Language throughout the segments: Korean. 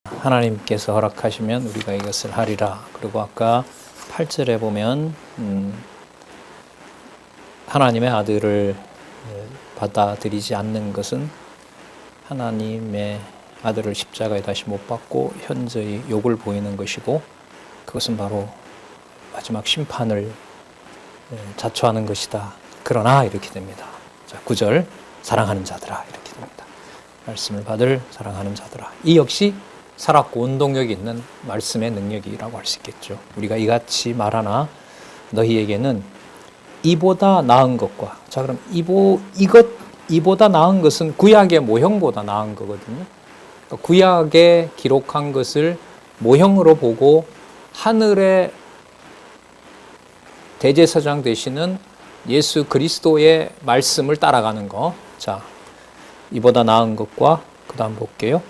하나님께서 허락하시면 우리가 이것을 하리라. 그리고 아까 8절에 보면 하나님의 아들을 받아들이지 않는 것은 하나님의 아들을 십자가에 다시 못 박고 현저히 욕을 보이는 것이고, 그것은 바로 마지막 심판을 자초하는 것이다. 그러나 이렇게 됩니다. 자, 9절 사랑하는 자들아 이렇게 됩니다. 말씀을 받을 사랑하는 자들아. 이 역시 살았고 운동력이 있는 말씀의 능력이라고 할 수 있겠죠. 우리가 이같이 말하나 너희에게는 이보다 나은 것과, 자 그럼 이보다 나은 것은 구약의 모형보다 나은 거거든요. 그러니까 구약에 기록한 것을 모형으로 보고 하늘의 대제사장 되시는 예수 그리스도의 말씀을 따라가는 거. 자, 이보다 나은 것과 그 다음 볼게요.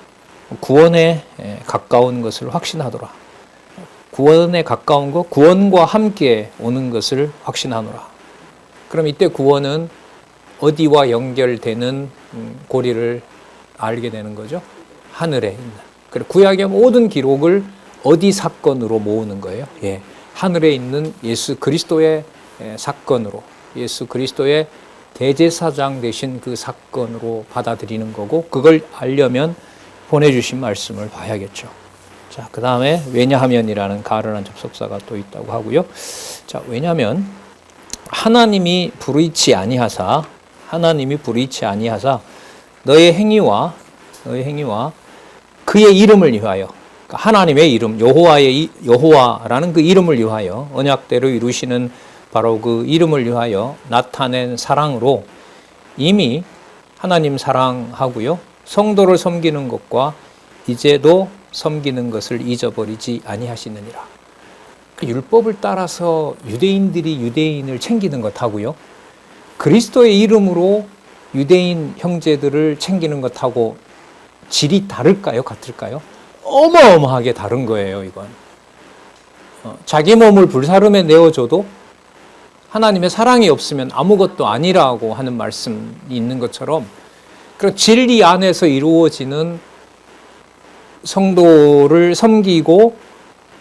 구원에 가까운 것을 확신하더라. 구원에 가까운 것, 구원과 함께 오는 것을 확신하노라. 그럼 이때 구원은 어디와 연결되는 고리를 알게 되는 거죠? 하늘에 있는. 그리고 구약의 모든 기록을 어디 사건으로 모으는 거예요? 예, 하늘에 있는 예수 그리스도의 사건으로, 예수 그리스도의 대제사장 되신 그 사건으로 받아들이는 거고, 그걸 알려면 보내주신 말씀을 봐야겠죠. 자, 그 다음에 왜냐하면이라는 가르난 접속사가 또 있다고 하고요. 자, 왜냐하면 하나님이 불의치 아니하사 너의 행위와 그의 이름을 위하여, 그러니까 하나님의 이름, 여호와라는 그 이름을 위하여, 언약대로 이루시는 바로 그 이름을 위하여 나타낸 사랑으로 이미 하나님 사랑하고요, 성도를 섬기는 것과 이제도 섬기는 것을 잊어버리지 아니하시느니라. 그 율법을 따라서 유대인들이 유대인을 챙기는 것하고요, 그리스도의 이름으로 유대인 형제들을 챙기는 것하고 질이 다를까요? 같을까요? 어마어마하게 다른 거예요, 이건. 자기 몸을 불사름에 내어줘도 하나님의 사랑이 없으면 아무것도 아니라고 하는 말씀이 있는 것처럼, 그 진리 안에서 이루어지는 성도를 섬기고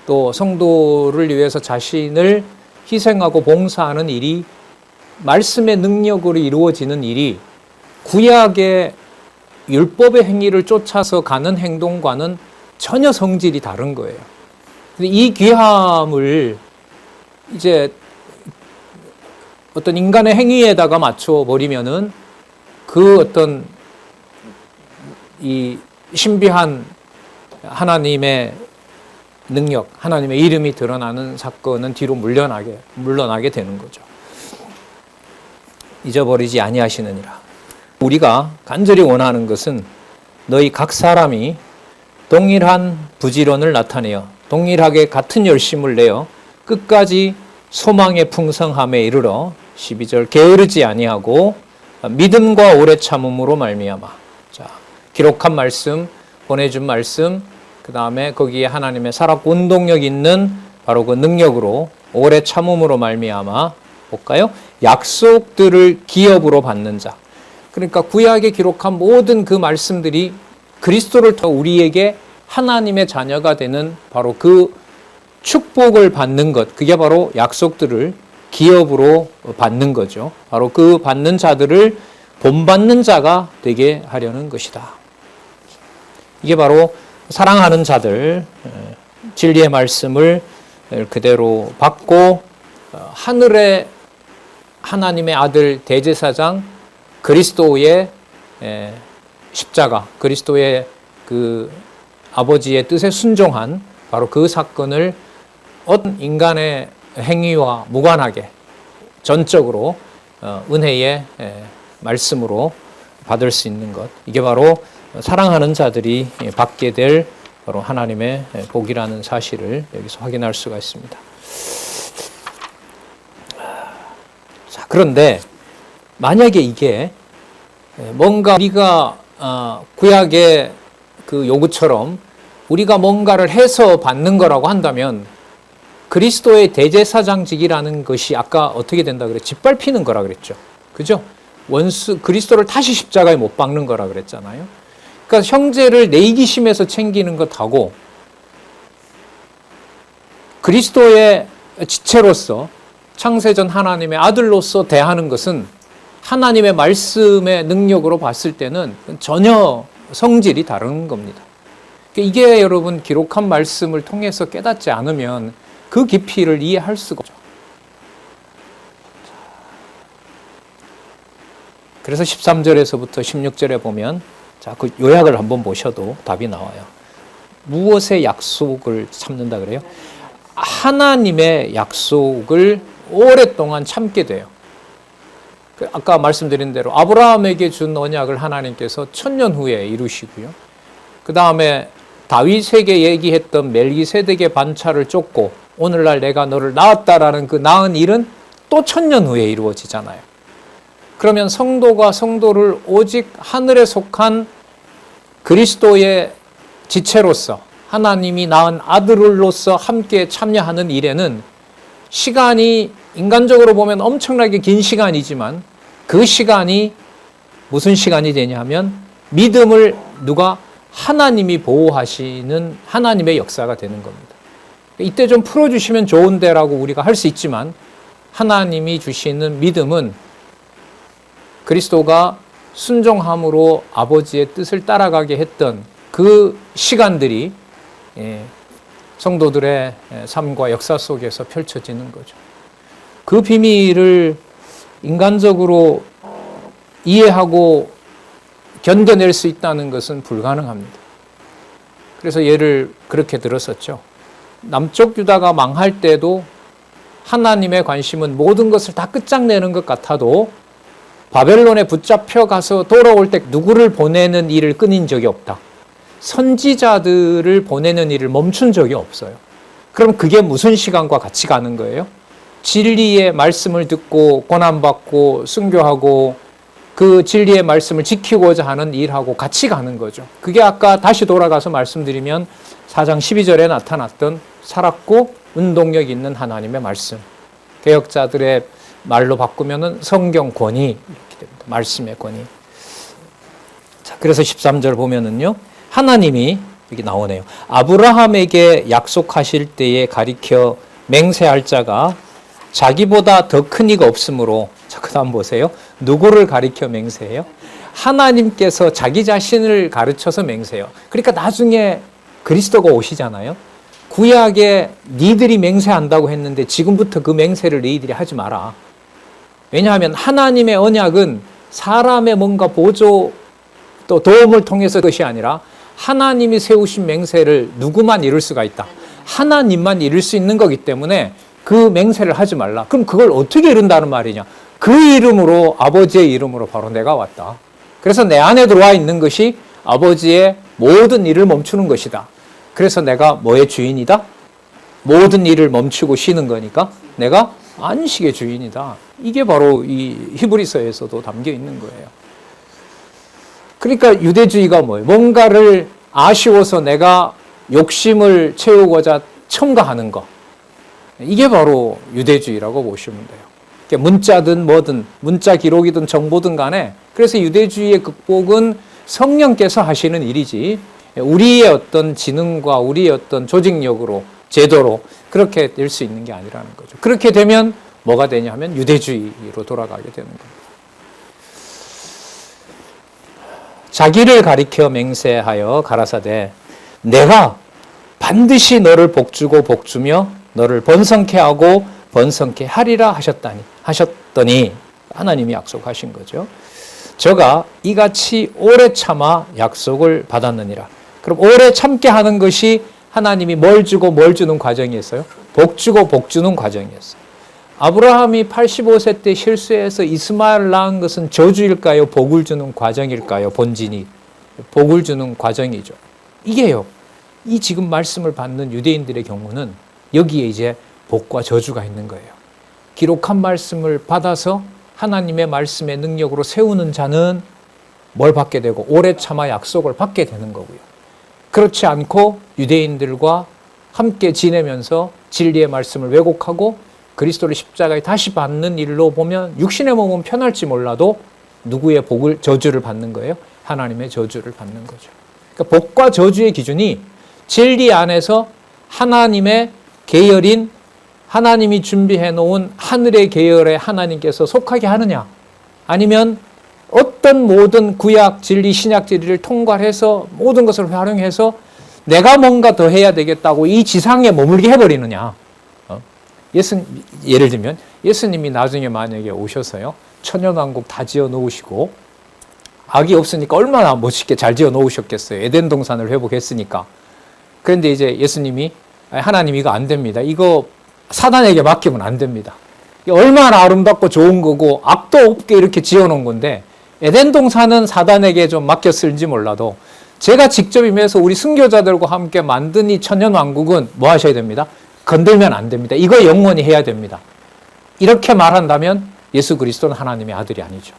또 성도를 위해서 자신을 희생하고 봉사하는 일이, 말씀의 능력으로 이루어지는 일이 구약의 율법의 행위를 쫓아서 가는 행동과는 전혀 성질이 다른 거예요. 이 귀함을 이제 어떤 인간의 행위에다가 맞춰버리면은 그 어떤 이 신비한 하나님의 능력, 하나님의 이름이 드러나는 사건은 뒤로 물러나게 되는 거죠. 잊어버리지 아니하시느니라. 우리가 간절히 원하는 것은 너희 각 사람이 동일한 부지런을 나타내어 동일하게 같은 열심을 내어 끝까지 소망의 풍성함에 이르러 12절 게으르지 아니하고 믿음과 오래 참음으로 말미암아. 자, 기록한 말씀, 보내준 말씀, 그 다음에 거기에 하나님의 살았고 운동력 있는 바로 그 능력으로 오래 참음으로 말미암아 볼까요? 약속들을 기업으로 받는 자. 그러니까 구약에 기록한 모든 그 말씀들이 그리스도를 통해 우리에게 하나님의 자녀가 되는 바로 그 축복을 받는 것, 그게 바로 약속들을 기업으로 받는 거죠. 바로 그 받는 자들을 본받는 자가 되게 하려는 것이다. 이게 바로 사랑하는 자들, 진리의 말씀을 그대로 받고 하늘의 하나님의 아들 대제사장 그리스도의 십자가, 그리스도의 그 아버지의 뜻에 순종한 바로 그 사건을 어떤 인간의 행위와 무관하게 전적으로 은혜의 말씀으로 받을 수 있는 것, 이게 바로 사랑하는 자들이 받게 될 바로 하나님의 복이라는 사실을 여기서 확인할 수가 있습니다. 자, 그런데 만약에 이게 뭔가 우리가 구약의 그 요구처럼 우리가 뭔가를 해서 받는 거라고 한다면 그리스도의 대제사장직이라는 것이 아까 어떻게 된다 그랬죠? 짓밟히는 거라 그랬죠. 그죠? 그리스도를 다시 십자가에 못 박는 거라 그랬잖아요. 그러니까 형제를 내 이기심에서 챙기는 것하고 그리스도의 지체로서 창세전 하나님의 아들로서 대하는 것은 하나님의 말씀의 능력으로 봤을 때는 전혀 성질이 다른 겁니다. 이게 여러분 기록한 말씀을 통해서 깨닫지 않으면 그 깊이를 이해할 수가 없죠. 그래서 13절에서부터 16절에 보면 자, 그 요약을 한번 보셔도 답이 나와요. 무엇의 약속을 참는다 그래요? 하나님의 약속을 오랫동안 참게 돼요. 아까 말씀드린 대로 아브라함에게 준 언약을 하나님께서 1000년 후에 이루시고요. 그 다음에 다윗에게 얘기했던 멜기세덱의 반차를 쫓고 오늘날 내가 너를 낳았다라는 그 낳은 일은 또 1000년 후에 이루어지잖아요. 그러면 성도가 성도를 오직 하늘에 속한 그리스도의 지체로서 하나님이 낳은 아들로서 함께 참여하는 일에는 시간이 인간적으로 보면 엄청나게 긴 시간이지만 그 시간이 무슨 시간이 되냐 하면 믿음을 누가 하나님이 보호하시는 하나님의 역사가 되는 겁니다. 이때 좀 풀어주시면 좋은데라고 우리가 할 수 있지만 하나님이 주시는 믿음은 그리스도가 순종함으로 아버지의 뜻을 따라가게 했던 그 시간들이 성도들의 삶과 역사 속에서 펼쳐지는 거죠. 그 비밀을 인간적으로 이해하고 견뎌낼 수 있다는 것은 불가능합니다. 그래서 예를 그렇게 들었었죠. 남쪽 유다가 망할 때도 하나님의 관심은 모든 것을 다 끝장내는 것 같아도 바벨론에 붙잡혀 가서 돌아올 때 누구를 보내는 일을 끊인 적이 없다. 선지자들을 보내는 일을 멈춘 적이 없어요. 그럼 그게 무슨 시간과 같이 가는 거예요? 진리의 말씀을 듣고 고난받고 순교하고 그 진리의 말씀을 지키고자 하는 일하고 같이 가는 거죠. 그게 아까 다시 돌아가서 말씀드리면 4장 12절에 나타났던 살았고 운동력 있는 하나님의 말씀. 개혁자들의 말로 바꾸면은 성경 권위 이렇게 됩니다. 말씀의 권위. 자, 그래서 13절 보면은요. 하나님이 여기 나오네요. 아브라함에게 약속하실 때에 가리켜 맹세할 자가 자기보다 더 큰 이가 없으므로 자, 그다음 보세요. 누구를 가리켜 맹세해요? 하나님께서 자기 자신을 가르쳐서 맹세해요. 그러니까 나중에 그리스도가 오시잖아요. 구약에 니들이 맹세한다고 했는데 지금부터 그 맹세를 너희들이 하지 마라. 왜냐하면 하나님의 언약은 사람의 뭔가 보조 또 도움을 통해서 것이 아니라 하나님이 세우신 맹세를 누구만 이룰 수가 있다. 하나님만 이룰 수 있는 거기 때문에 그 맹세를 하지 말라. 그럼 그걸 어떻게 이룬다는 말이냐? 그 이름으로 아버지의 이름으로 바로 내가 왔다. 그래서 내 안에 들어와 있는 것이 아버지의 모든 일을 멈추는 것이다. 그래서 내가 뭐의 주인이다? 모든 일을 멈추고 쉬는 거니까 내가 안식의 주인이다. 이게 바로 이 히브리서에서도 담겨 있는 거예요. 그러니까 유대주의가 뭐예요? 뭔가를 아쉬워서 내가 욕심을 채우고자 첨가하는 거. 이게 바로 유대주의라고 보시면 돼요. 문자든 뭐든 문자 기록이든 정보든 간에 그래서 유대주의의 극복은 성령께서 하시는 일이지 우리의 어떤 지능과 우리의 어떤 조직력으로 제도로 그렇게 될 수 있는 게 아니라는 거죠. 그렇게 되면 뭐가 되냐 하면 유대주의로 돌아가게 되는 겁니다. 자기를 가리켜 맹세하여 가라사대 내가 반드시 너를 복주고 복주며 너를 번성케 하고 번성케 하리라 하셨더니 하나님이 약속하신 거죠. 저가 이같이 오래 참아 약속을 받았느니라. 그럼 오래 참게 하는 것이 하나님이 뭘 주고 뭘 주는 과정이었어요? 복 주고 복 주는 과정이었어요. 아브라함이 85세 때 실수해서 이스마엘 낳은 것은 저주일까요? 복을 주는 과정일까요? 본진이 복을 주는 과정이죠. 이게요. 이 지금 말씀을 받는 유대인들의 경우는 여기에 이제 복과 저주가 있는 거예요. 기록한 말씀을 받아서 하나님의 말씀의 능력으로 세우는 자는 뭘 받게 되고 오래 참아 약속을 받게 되는 거고요. 그렇지 않고 유대인들과 함께 지내면서 진리의 말씀을 왜곡하고 그리스도를 십자가에 다시 받는 일로 보면 육신의 몸은 편할지 몰라도 누구의 복을 저주를 받는 거예요? 하나님의 저주를 받는 거죠. 그러니까 복과 저주의 기준이 진리 안에서 하나님의 계열인 하나님이 준비해 놓은 하늘의 계열에 하나님께서 속하게 하느냐, 아니면 어떤 모든 구약 진리, 신약 진리를 통괄해서 모든 것을 활용해서 내가 뭔가 더 해야 되겠다고 이 지상에 머물게 해버리느냐. 예를 들면 예수님이 나중에 만약에 오셔서요, 천연왕국 다 지어 놓으시고 악이 없으니까 얼마나 멋있게 잘 지어 놓으셨겠어요. 에덴 동산을 회복했으니까. 그런데 이제 예수님이 하나님 이거 안 됩니다. 이거 사단에게 맡기면 안 됩니다. 얼마나 아름답고 좋은 거고 악도 없게 이렇게 지어 놓은 건데 에덴 동산은 사단에게 좀 맡겼을지 몰라도 제가 직접 임해서 우리 순교자들과 함께 만든 이 천연왕국은 뭐 하셔야 됩니다? 건들면 안 됩니다. 이거 영원히 해야 됩니다. 이렇게 말한다면 예수 그리스도는 하나님의 아들이 아니죠.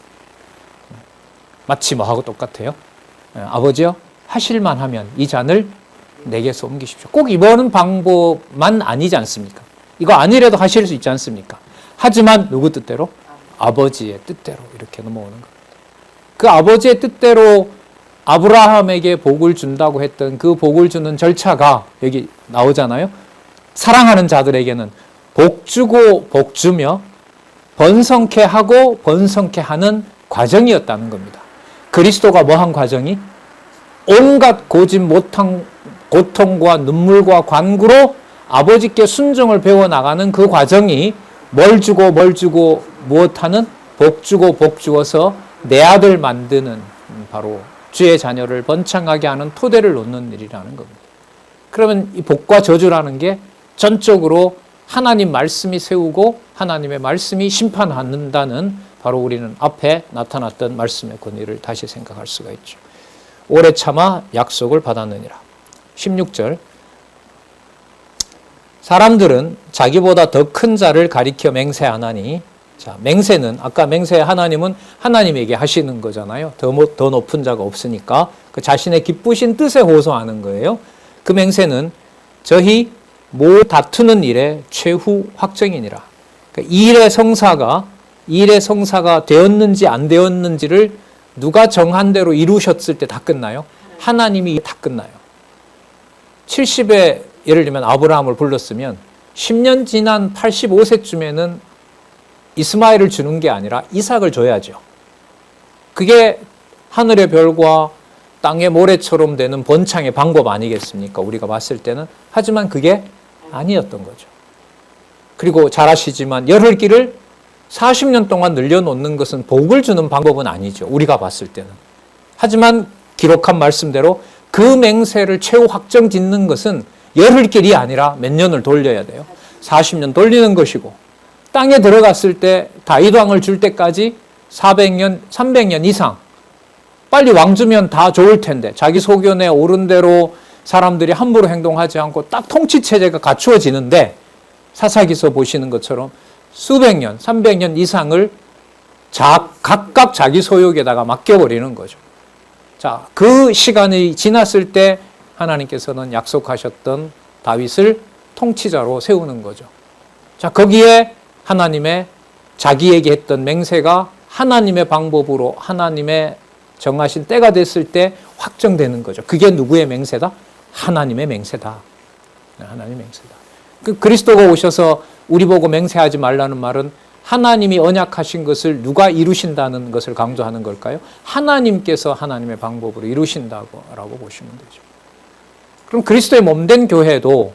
마치 뭐하고 똑같아요? 아버지요, 하실만 하면 이 잔을 내게서 옮기십시오. 꼭 이번 방법만 아니지 않습니까? 이거 아니래도 하실 수 있지 않습니까? 하지만 누구 뜻대로? 아버지의 뜻대로 이렇게 넘어오는 겁니다. 그 아버지의 뜻대로 아브라함에게 복을 준다고 했던 그 복을 주는 절차가 여기 나오잖아요. 사랑하는 자들에게는 복 주고 복 주며 번성케 하고 번성케 하는 과정이었다는 겁니다. 그리스도가 뭐한 과정이? 온갖 고집 못한 고통과 눈물과 관구로 아버지께 순종을 배워나가는 그 과정이 뭘 주고 무엇하는? 복 주고 복 주어서 내 아들 만드는, 바로 주의 자녀를 번창하게 하는 토대를 놓는 일이라는 겁니다. 그러면 이 복과 저주라는 게 전적으로 하나님 말씀이 세우고 하나님의 말씀이 심판한다는, 바로 우리는 앞에 나타났던 말씀의 권위를 다시 생각할 수가 있죠. 오래 참아 약속을 받았느니라. 16절, 사람들은 자기보다 더 큰 자를 가리켜 맹세하나니. 자, 맹세는, 아까 맹세 하나님은 하나님에게 하시는 거잖아요. 더 높은 자가 없으니까 그 자신의 기쁘신 뜻에 호소하는 거예요. 그 맹세는 저희 모 다투는 일의 최후 확정이니라. 그러니까 일의 성사가 되었는지 안 되었는지를 누가 정한 대로 이루셨을 때 다 끝나요? 하나님이 다 끝나요. 70에 예를 들면 아브라함을 불렀으면 10년 지난 85세쯤에는 이스마엘을 주는 게 아니라 이삭을 줘야죠. 그게 하늘의 별과 땅의 모래처럼 되는 번창의 방법 아니겠습니까? 우리가 봤을 때는. 하지만 그게 아니었던 거죠. 그리고 잘 아시지만 열흘기를 40년 동안 늘려놓는 것은 복을 주는 방법은 아니죠. 우리가 봤을 때는. 하지만 기록한 말씀대로 그 맹세를 최후 확정 짓는 것은 열흘길이 아니라 몇 년을 돌려야 돼요. 40년 돌리는 것이고, 땅에 들어갔을 때 다윗 왕을 줄 때까지 400년, 300년 이상, 빨리 왕 주면 다 좋을 텐데 자기 소견에 옳은 대로 사람들이 함부로 행동하지 않고 딱 통치체제가 갖추어지는데, 사사기서 보시는 것처럼 수백 년, 300년 이상을 각각 자기 소욕에다가 맡겨버리는 거죠. 자, 그 시간이 지났을 때 하나님께서는 약속하셨던 다윗을 통치자로 세우는 거죠. 자, 거기에 하나님의 자기에게 했던 맹세가 하나님의 방법으로 하나님의 정하신 때가 됐을 때 확정되는 거죠. 그게 누구의 맹세다? 하나님의 맹세다. 하나님의 맹세다. 그리스도가 오셔서 우리 보고 맹세하지 말라는 말은 하나님이 언약하신 것을 누가 이루신다는 것을 강조하는 걸까요? 하나님께서 하나님의 방법으로 이루신다고 보시면 되죠. 그럼 그리스도의 몸된 교회도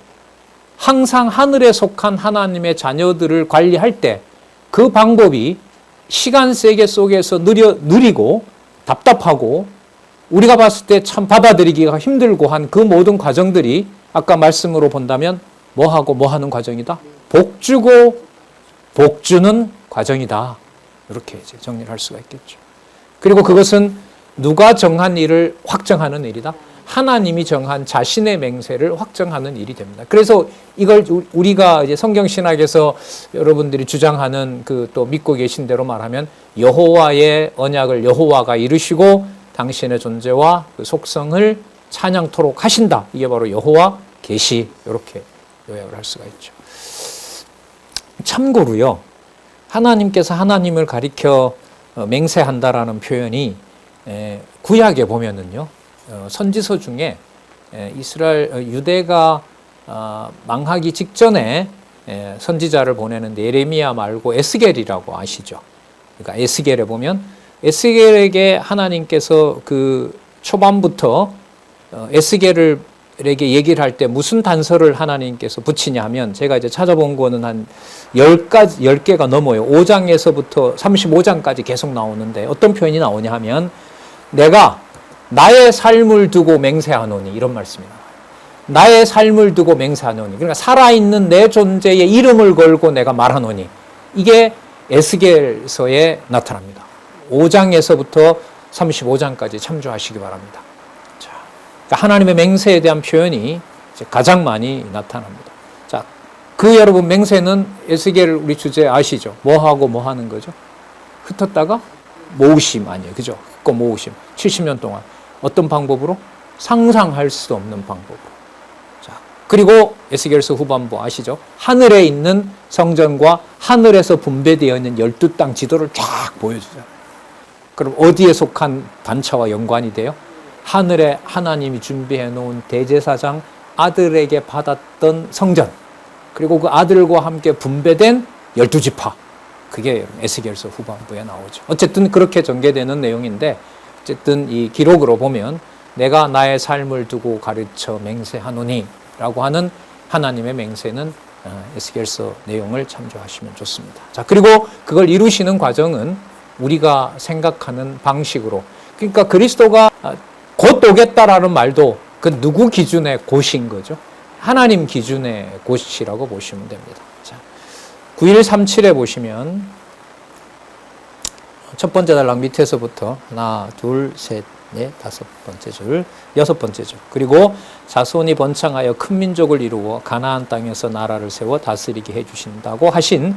항상 하늘에 속한 하나님의 자녀들을 관리할 때 그 방법이 시간 세계 속에서 느리고 답답하고 우리가 봤을 때 참 받아들이기가 힘들고 한 그 모든 과정들이 아까 말씀으로 본다면 뭐하고 뭐하는 과정이다? 복 주고 복 주는 과정이다. 이렇게 이제 정리를 할 수가 있겠죠. 그리고 그것은 누가 정한 일을 확정하는 일이다? 하나님이 정한 자신의 맹세를 확정하는 일이 됩니다. 그래서 이걸 우리가 이제 성경신학에서 여러분들이 주장하는 그 또 믿고 계신 대로 말하면 여호와의 언약을 여호와가 이루시고 당신의 존재와 그 속성을 찬양토록 하신다. 이게 바로 여호와 계시, 이렇게 요약을 할 수가 있죠. 참고로요, 하나님께서 하나님을 가리켜 맹세한다라는 표현이 구약에 보면은요, 선지서 중에 이스라엘 유대가 망하기 직전에 선지자를 보내는데 예레미야 말고 에스겔이라고 아시죠? 그러니까 에스겔에 보면 에스겔에게 하나님께서 그 초반부터 에스겔에게 얘기를 할 때 무슨 단서를 하나님께서 붙이냐 하면 제가 이제 찾아본 거는 한 10개가 넘어요. 5장에서부터 35장까지 계속 나오는데 어떤 표현이 나오냐 하면 내가 나의 삶을 두고 맹세하노니 이런 말씀이 나와요. 나의 삶을 두고 맹세하노니 그러니까 살아있는 내 존재의 이름을 걸고 내가 말하노니 이게 에스겔서에 나타납니다. 5장에서부터 35장까지 참조하시기 바랍니다. 자, 그러니까 하나님의 맹세에 대한 표현이 가장 많이 나타납니다. 자, 그 여러분 맹세는 에스겔 우리 주제 아시죠? 뭐 하고 뭐 하는 거죠? 흩었다가 모으심 아니에요. 그죠? 흩고 모으심. 70년 동안 어떤 방법으로? 상상할 수 없는 방법으로. 자, 그리고 에스겔서 후반부 아시죠? 하늘에 있는 성전과 하늘에서 분배되어 있는 12땅 지도를 쫙 보여주잖아요. 그럼 어디에 속한 반차와 연관이 돼요? 하늘에 하나님이 준비해 놓은 대제사장 아들에게 받았던 성전, 그리고 그 아들과 함께 분배된 12지파, 그게 에스겔서 후반부에 나오죠. 어쨌든 그렇게 전개되는 내용인데 어쨌든 이 기록으로 보면 내가 나의 삶을 두고 가르쳐 맹세하노니 라고 하는 하나님의 맹세는 에스겔서 내용을 참조하시면 좋습니다. 자, 그리고 그걸 이루시는 과정은 우리가 생각하는 방식으로, 그러니까 그리스도가 곧 오겠다라는 말도 그 누구 기준의 곧인 거죠? 하나님 기준의 곧이라고 보시면 됩니다. 자, 9137에 보시면 첫 번째 단락 밑에서부터 하나, 둘, 셋, 넷, 다섯 번째 줄, 여섯 번째 줄. 그리고 자손이 번창하여 큰 민족을 이루어 가나안 땅에서 나라를 세워 다스리게 해주신다고 하신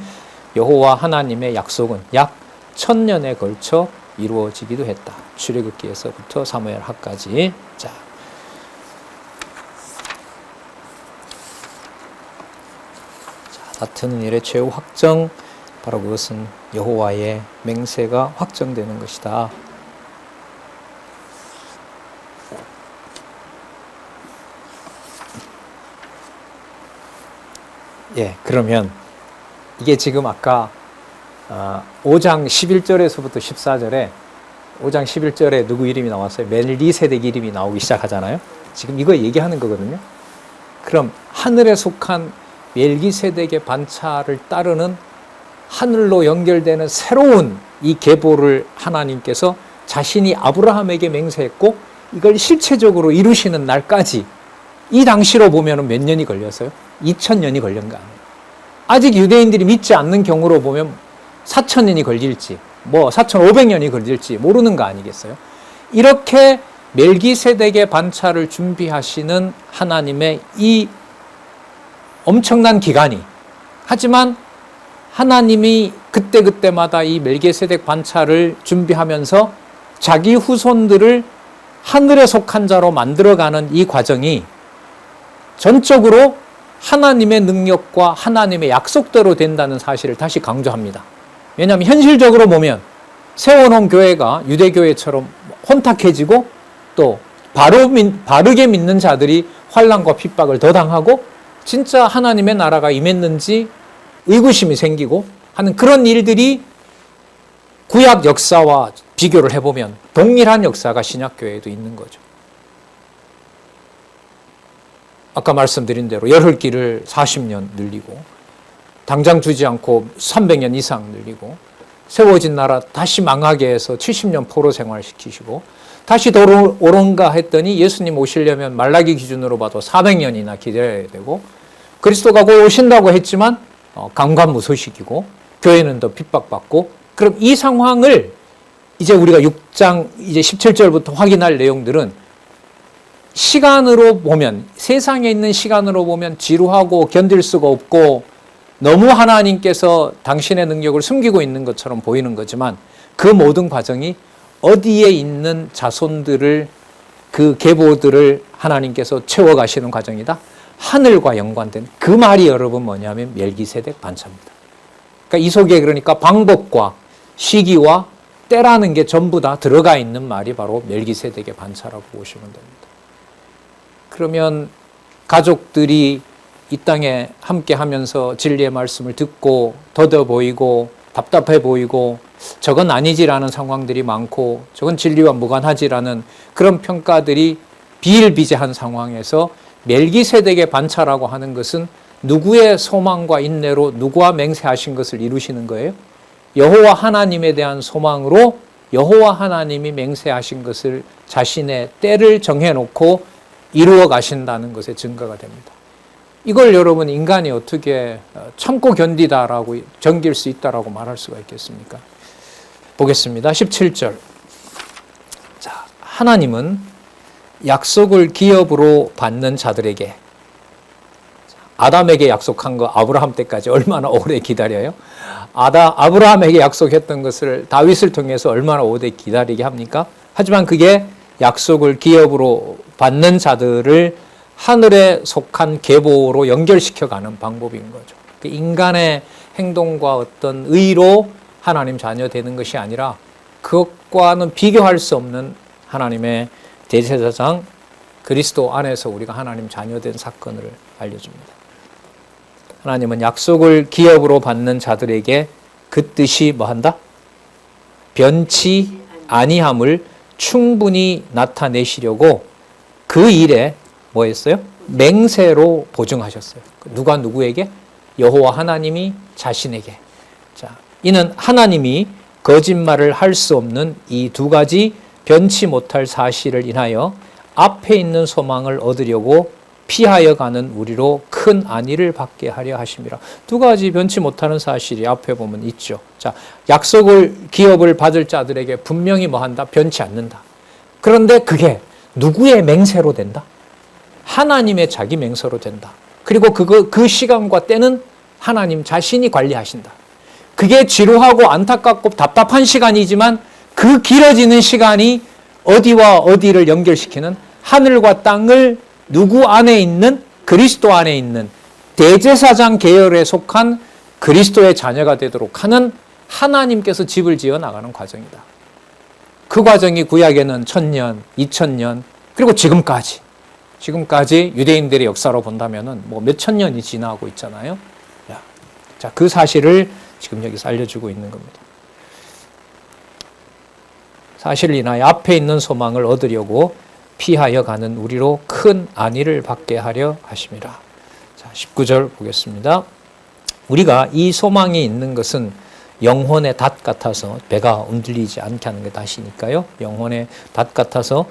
여호와 하나님의 약속은 약 1000년에 걸쳐 이루어지기도 했다. 출애굽기에서부터 사무엘하까지. 자, 다투는 일의 최후 확정, 바로 그것은 여호와의 맹세가 확정되는 것이다. 예, 그러면 이게 지금 아까 5장 11절에서부터 14절에 5장 11절에 누구 이름이 나왔어요? 멜기세덱 이름이 나오기 시작하잖아요. 지금 이거 얘기하는 거거든요. 그럼 하늘에 속한 멜기세덱의 반차를 따르는 하늘로 연결되는 새로운 이 계보를 하나님께서 자신이 아브라함에게 맹세했고 이걸 실체적으로 이루시는 날까지 이 당시로 보면 몇 년이 걸렸어요? 2000년이 걸린 거 아니에요. 아직 유대인들이 믿지 않는 경우로 보면 4000년이 걸릴지 뭐 4500년이 걸릴지 모르는 거 아니겠어요? 이렇게 멜기세덱의 반차를 준비하시는 하나님의 이 엄청난 기간이, 하지만 하나님이 그때그때마다 이 멜기세덱 반차를 준비하면서 자기 후손들을 하늘에 속한 자로 만들어가는 이 과정이 전적으로 하나님의 능력과 하나님의 약속대로 된다는 사실을 다시 강조합니다. 왜냐하면 현실적으로 보면 세워놓은 교회가 유대교회처럼 혼탁해지고 또 바르게 믿는 자들이 환난과 핍박을 더 당하고 진짜 하나님의 나라가 임했는지 의구심이 생기고 하는 그런 일들이 구약 역사와 비교를 해보면 동일한 역사가 신약교회에도 있는 거죠. 아까 말씀드린 대로 열흘기를 40년 늘리고 당장 주지 않고 300년 이상 늘리고 세워진 나라 다시 망하게 해서 70년 포로 생활시키시고 다시 돌아오는가 했더니 예수님 오시려면 말라기 기준으로 봐도 400년이나 기다려야 되고 그리스도가 곧 오신다고 했지만 강간무소식이고 교회는 더 핍박받고, 그럼 이 상황을 이제 우리가 6장 이제 17절부터 확인할 내용들은 시간으로 보면, 세상에 있는 시간으로 보면 지루하고 견딜 수가 없고 너무 하나님께서 당신의 능력을 숨기고 있는 것처럼 보이는 거지만 그 모든 과정이 어디에 있는 자손들을, 그 계보들을 하나님께서 채워가시는 과정이다. 하늘과 연관된 그 말이 여러분 뭐냐면 멜기세덱 반차입니다. 그러니까 이 속에 그러니까 방법과 시기와 때라는 게 전부 다 들어가 있는 말이 바로 멜기세덱의 반차라고 보시면 됩니다. 그러면 가족들이 이 땅에 함께 하면서 진리의 말씀을 듣고 더뎌 보이고 답답해 보이고 저건 아니지라는 상황들이 많고 저건 진리와 무관하지라는 그런 평가들이 비일비재한 상황에서 멜기세덱의 반차라고 하는 것은 누구의 소망과 인내로 누구와 맹세하신 것을 이루시는 거예요? 여호와 하나님에 대한 소망으로 여호와 하나님이 맹세하신 것을 자신의 때를 정해놓고 이루어 가신다는 것의 증거가 됩니다. 이걸 여러분 인간이 어떻게 참고 견디다라고 견딜 수 있다라고 말할 수가 있겠습니까? 보겠습니다. 17절. 자, 하나님은 약속을 기업으로 받는 자들에게, 아담에게 약속한 거 아브라함 때까지 얼마나 오래 기다려요? 아브라함에게 약속했던 것을 다윗을 통해서 얼마나 오래 기다리게 합니까? 하지만 그게 약속을 기업으로 받는 자들을 하늘에 속한 계보로 연결시켜가는 방법인 거죠. 인간의 행동과 어떤 의로 하나님 자녀 되는 것이 아니라 그것과는 비교할 수 없는 하나님의 대제사장 그리스도 안에서 우리가 하나님 자녀된 사건을 알려줍니다. 하나님은 약속을 기업으로 받는 자들에게 그 뜻이 뭐한다? 변치 아니함을 충분히 나타내시려고 그 일에 뭐 했어요? 맹세로 보증하셨어요. 누가 누구에게? 여호와 하나님이 자신에게. 자, 이는 하나님이 거짓말을 할 수 없는 이 두 가지 변치 못할 사실을 인하여 앞에 있는 소망을 얻으려고 피하여 가는 우리로 큰 안위를 받게 하려 하심이라. 두 가지 변치 못하는 사실이 앞에 보면 있죠. 자, 약속을 기업을 받을 자들에게 분명히 뭐한다? 변치 않는다. 그런데 그게 누구의 맹세로 된다? 하나님의 자기 맹세로 된다. 그리고 그 시간과 때는 하나님 자신이 관리하신다. 그게 지루하고 안타깝고 답답한 시간이지만 그 길어지는 시간이 어디와 어디를 연결시키는 하늘과 땅을 누구 안에 있는 그리스도 안에 있는 대제사장 계열에 속한 그리스도의 자녀가 되도록 하는 하나님께서 집을 지어 나가는 과정이다. 그 과정이 구약에는 1000년, 2000년 그리고 지금까지 유대인들의 역사로 본다면은 뭐 몇천 년이 지나고 있잖아요. 자, 그 사실을 지금 여기서 알려주고 있는 겁니다. 사실을 인하여 앞에 있는 소망을 얻으려고 피하여 가는 우리로 큰 안위를 받게 하려 하심이라. 자, 19절 보겠습니다. 우리가 이 소망이 있는 것은 영혼의 닷 같아서 배가 흔들리지 않게 하는 게 닷이니까요. 영혼의 닷 같아서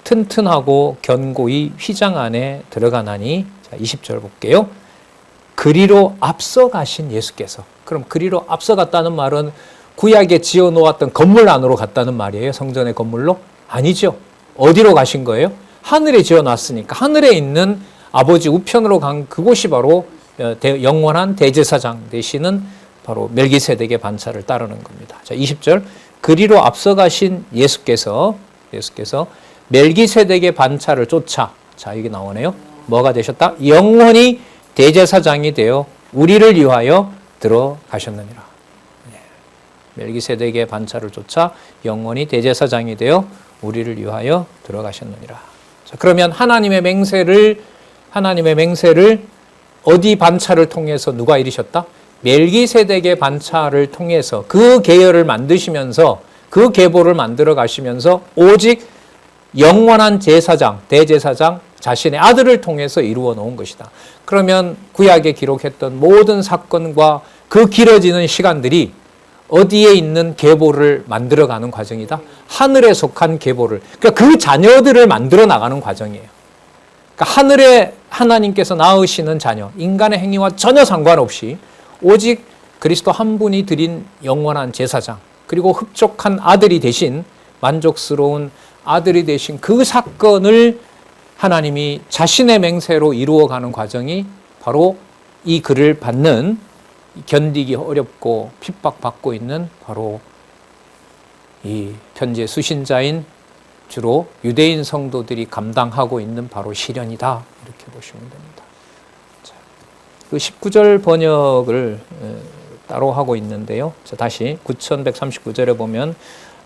튼튼하고 견고히 휘장 안에 들어가나니. 자, 20절 볼게요. 그리로 앞서가신 예수께서. 그럼 그리로 앞서갔다는 말은 구약에 지어놓았던 건물 안으로 갔다는 말이에요? 성전의 건물로? 아니죠. 어디로 가신 거예요? 하늘에 지어놨으니까 하늘에 있는 아버지 우편으로 간 그곳이 바로 영원한 대제사장 되시는 바로 멜기세덱의 반차를 따르는 겁니다. 자, 20절. 그리로 앞서가신 예수께서 멜기세덱의 반차를 쫓아, 자, 이게 나오네요. 뭐가 되셨다? 영원히 대제사장이 되어 우리를 위하여 들어가셨느니라. 멜기세덱의 반차를 쫓아 영원히 대제사장이 되어 우리를 위하여 들어가셨느니라. 자, 그러면 하나님의 맹세를 어디 반차를 통해서 누가 이루셨다? 멜기세덱의 반차를 통해서 그 계열을 만드시면서 그 계보를 만들어 가시면서 오직 영원한 제사장, 대제사장 자신의 아들을 통해서 이루어 놓은 것이다. 그러면 구약에 기록했던 모든 사건과 그 길어지는 시간들이 어디에 있는 계보를 만들어가는 과정이다? 하늘에 속한 계보를. 그러니까 그 자녀들을 만들어 나가는 과정이에요. 그러니까 하늘에 하나님께서 낳으시는 자녀, 인간의 행위와 전혀 상관없이 오직 그리스도 한 분이 드린 영원한 제사장, 그리고 흡족한 아들이 되신, 만족스러운 아들이 되신 그 사건을 하나님이 자신의 맹세로 이루어가는 과정이 바로 이 글을 받는, 견디기 어렵고 핍박받고 있는 바로 이 현재 수신자인 주로 유대인 성도들이 감당하고 있는 바로 시련이다, 이렇게 보시면 됩니다. 자, 그 19절 번역을 따로 하고 있는데요. 자, 다시 9139절에 보면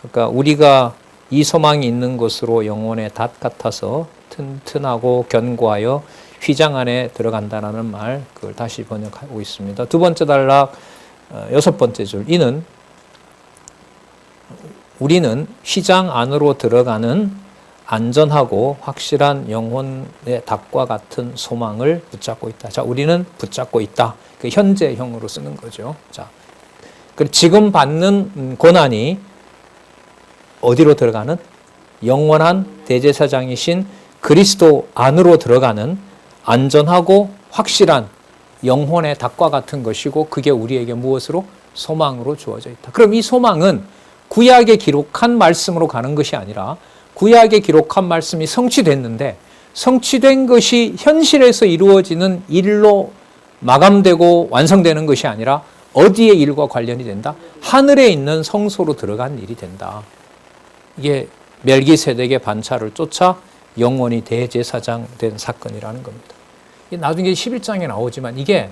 그러니까 우리가 이 소망이 있는 것으로 영혼의 닷 같아서 튼튼하고 견고하여 휘장 안에 들어간다라는 말, 그걸 다시 번역하고 있습니다. 두 번째 단락, 여섯 번째 줄. 우리는 휘장 안으로 들어가는 안전하고 확실한 영혼의 닭과 같은 소망을 붙잡고 있다. 자, 우리는 붙잡고 있다. 그 현재형으로 쓰는 거죠. 자, 지금 받는 고난이 어디로 들어가는? 영원한 대제사장이신 그리스도 안으로 들어가는 안전하고 확실한 영혼의 닭과 같은 것이고, 그게 우리에게 무엇으로? 소망으로 주어져 있다. 그럼 이 소망은 구약에 기록한 말씀으로 가는 것이 아니라, 구약에 기록한 말씀이 성취됐는데 성취된 것이 현실에서 이루어지는 일로 마감되고 완성되는 것이 아니라 어디의 일과 관련이 된다? 하늘에 있는 성소로 들어간 일이 된다. 이게 멜기세덱의 반차를 쫓아 영원히 대제사장 된 사건이라는 겁니다. 나중에 11장에 나오지만 이게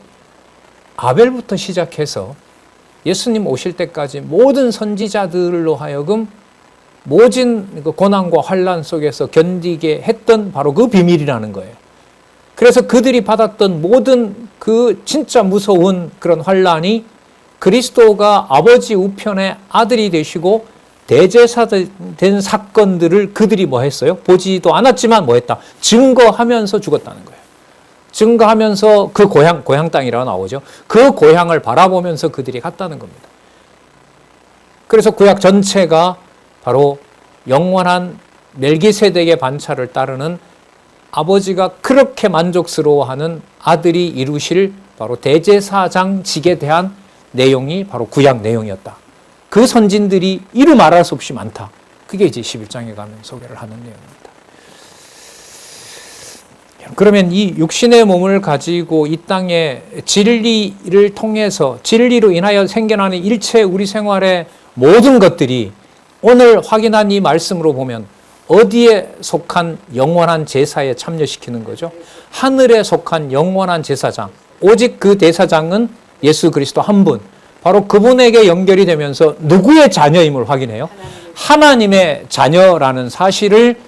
아벨부터 시작해서 예수님 오실 때까지 모든 선지자들로 하여금 모진 고난과 환난 속에서 견디게 했던 바로 그 비밀이라는 거예요. 그래서 그들이 받았던 모든 그 진짜 무서운 그런 환난이 그리스도가 아버지 우편의 아들이 되시고 대제사 된 사건들을 그들이 뭐 했어요? 보지도 않았지만 뭐 했다? 증거하면서 죽었다는 거예요. 증거하면서 그 고향 땅이라고 나오죠. 그 고향을 바라보면서 그들이 갔다는 겁니다. 그래서 구약 전체가 바로 영원한 멜기세덱의 반차를 따르는 아버지가 그렇게 만족스러워하는 아들이 이루실 바로 대제사장직에 대한 내용이 바로 구약 내용이었다. 그 선진들이 이루 말할 수 없이 많다. 그게 이제 11장에 가면 소개를 하는 내용입니다. 그러면 이 육신의 몸을 가지고 이 땅에 진리를 통해서, 진리로 인하여 생겨나는 일체 우리 생활의 모든 것들이 오늘 확인한 이 말씀으로 보면 어디에 속한 영원한 제사에 참여시키는 거죠? 하늘에 속한 영원한 제사장. 오직 그 대사장은 예수 그리스도 한 분. 바로 그분에게 연결이 되면서 누구의 자녀임을 확인해요? 하나님의 자녀라는 사실을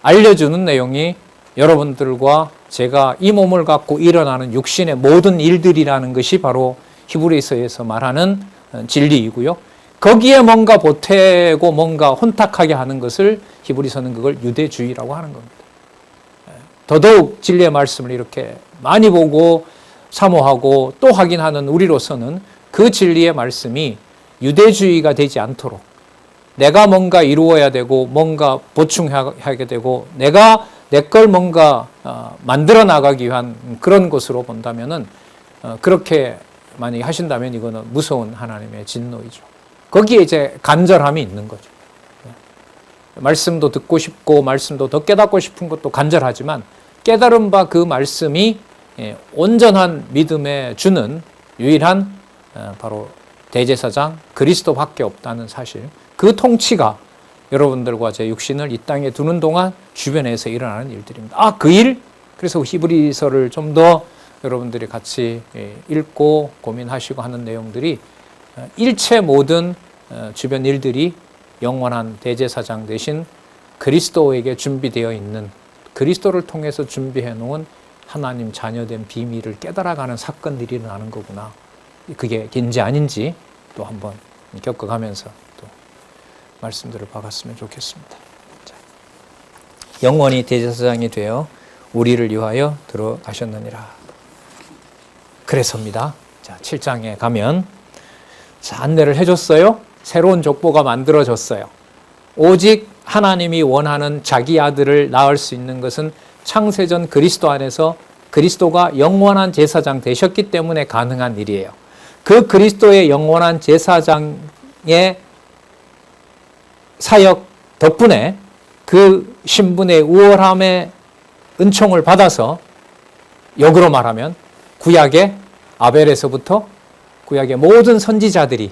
알려주는 내용이 여러분들과 제가 이 몸을 갖고 일어나는 육신의 모든 일들이라는 것이 바로 히브리서에서 말하는 진리이고요. 거기에 뭔가 보태고 뭔가 혼탁하게 하는 것을 히브리서는 그걸 유대주의라고 하는 겁니다. 더더욱 진리의 말씀을 이렇게 많이 보고 사모하고 또 확인하는 우리로서는 그 진리의 말씀이 유대주의가 되지 않도록 내가 뭔가 이루어야 되고 뭔가 보충하게 되고 내가 내 걸 뭔가 만들어 나가기 위한 그런 것으로 본다면은 그렇게 만약에 하신다면 이거는 무서운 하나님의 진노이죠. 거기에 이제 간절함이 있는 거죠. 말씀도 듣고 싶고 말씀도 더 깨닫고 싶은 것도 간절하지만 깨달은 바 그 말씀이 온전한 믿음에 주는 유일한 바로 대제사장 그리스도밖에 없다는 사실, 그 통치가 여러분들과 제 육신을 이 땅에 두는 동안 주변에서 일어나는 일들입니다. 그 일? 그래서 히브리서를 좀 더 여러분들이 같이 읽고 고민하시고 하는 내용들이 일체 모든 주변 일들이 영원한 대제사장 되신 그리스도에게 준비되어 있는, 그리스도를 통해서 준비해 놓은 하나님 자녀된 비밀을 깨달아가는 사건들이 일어나는 거구나. 그게 긴지 아닌지 또 한번 겪어가면서 또 말씀들을 박았으면 좋겠습니다. 자, 영원히 대제사장이 되어 우리를 위하여 들어가셨느니라. 그래서입니다. 자, 7장에 가면 자, 안내를 해줬어요. 새로운 족보가 만들어졌어요. 오직 하나님이 원하는 자기 아들을 낳을 수 있는 것은 창세전 그리스도 안에서 그리스도가 영원한 제사장 되셨기 때문에 가능한 일이에요. 그 그리스도의 영원한 제사장의 사역 덕분에 그 신분의 우월함의 은총을 받아서 역으로 말하면 구약의 아벨에서부터 구약의 모든 선지자들이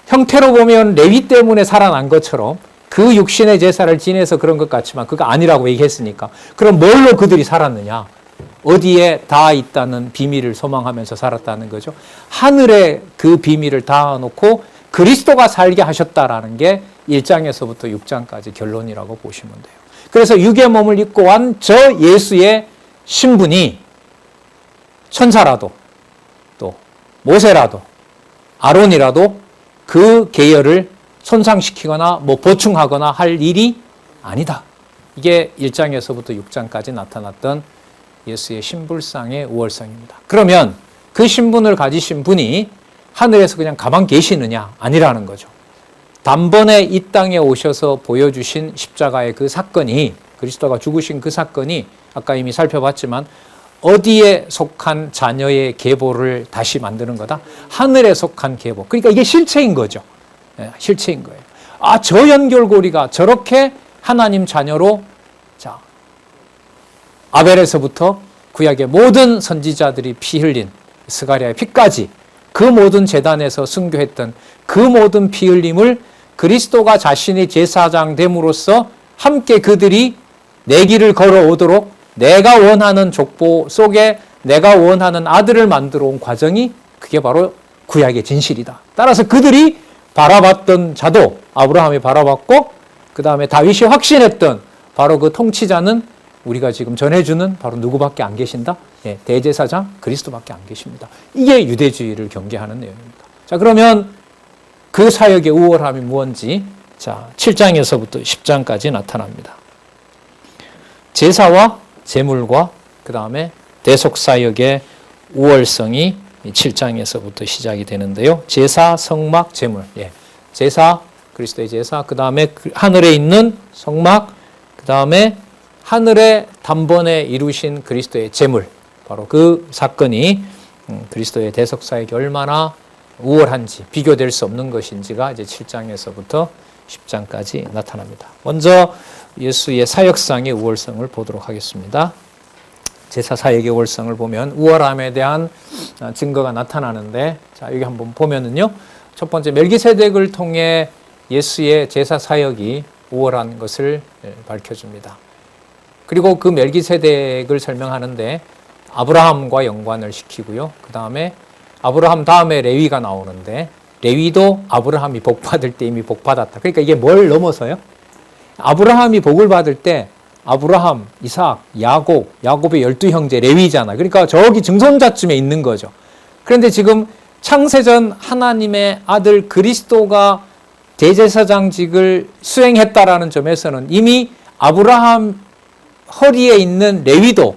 형태로 보면 레위 때문에 살아난 것처럼 그 육신의 제사를 지내서 그런 것 같지만 그거 아니라고 얘기했으니까 그럼 뭘로 그들이 살았느냐? 어디에 다 있다는 비밀을 소망하면서 살았다는 거죠. 하늘에 그 비밀을 닿아놓고 그리스도가 살게 하셨다라는 게 1장에서부터 6장까지 결론이라고 보시면 돼요. 그래서 육의 몸을 입고 한 저 예수의 신분이 천사라도 또 모세라도 아론이라도 그 계열을 손상시키거나 보충하거나 할 일이 아니다. 이게 1장에서부터 6장까지 나타났던 예수의 신불상의 우월성입니다. 그러면 그 신분을 가지신 분이 하늘에서 그냥 가만 계시느냐? 아니라는 거죠. 단번에 이 땅에 오셔서 보여주신 십자가의 그 사건이, 그리스도가 죽으신 그 사건이 아까 이미 살펴봤지만 어디에 속한 자녀의 계보를 다시 만드는 거다? 하늘에 속한 계보. 그러니까 이게 실체인 거죠. 실체인 거예요. 저 연결고리가 저렇게 하나님 자녀로, 자, 아벨에서부터 구약의 모든 선지자들이 피 흘린 스가랴의 피까지 그 모든 제단에서 순교했던 그 모든 피 흘림을 그리스도가 자신의 제사장 됨으로써 함께 그들이 내 길을 걸어오도록 내가 원하는 족보 속에 내가 원하는 아들을 만들어 온 과정이 그게 바로 구약의 진실이다. 따라서 그들이 바라봤던 자도 아브라함이 바라봤고 그 다음에 다윗이 확신했던 바로 그 통치자는 우리가 지금 전해주는 바로 누구밖에 안 계신다? 대제사장 그리스도밖에 안 계십니다. 이게 유대주의를 경계하는 내용입니다. 자, 그러면 그 사역의 우월함이 무엇인지, 자, 7장에서부터 10장까지 나타납니다. 제사와 제물과 그 다음에 대속사역의 우월성이 7장에서부터 시작이 되는데요. 제사, 성막, 제물. 제사, 그리스도의 제사, 그 다음에 하늘에 있는 성막, 그 다음에 하늘에 단번에 이루신 그리스도의 제물. 바로 그 사건이 그리스도의 대속사역이 얼마나 우월한지, 비교될 수 없는 것인지가 이제 7장에서부터 10장까지 나타납니다. 먼저 예수의 사역상의 우월성을 보도록 하겠습니다. 제사 사역의 우월성을 보면 우월함에 대한 증거가 나타나는데, 자, 여기 한번 보면은요. 첫 번째, 멜기세덱을 통해 예수의 제사 사역이 우월한 것을 밝혀줍니다. 그리고 그 멜기세덱을 설명하는데 아브라함과 연관을 시키고요. 그 다음에 아브라함 다음에 레위가 나오는데 레위도 아브라함이 복 받을 때 이미 복 받았다. 그러니까 이게 뭘 넘어서요? 아브라함이 복을 받을 때 아브라함, 이삭, 야곱의 12형제 레위잖아. 그러니까 저기 증손자쯤에 있는 거죠. 그런데 지금 창세전 하나님의 아들 그리스도가 대제사장직을 수행했다라는 점에서는 이미 아브라함 허리에 있는 레위도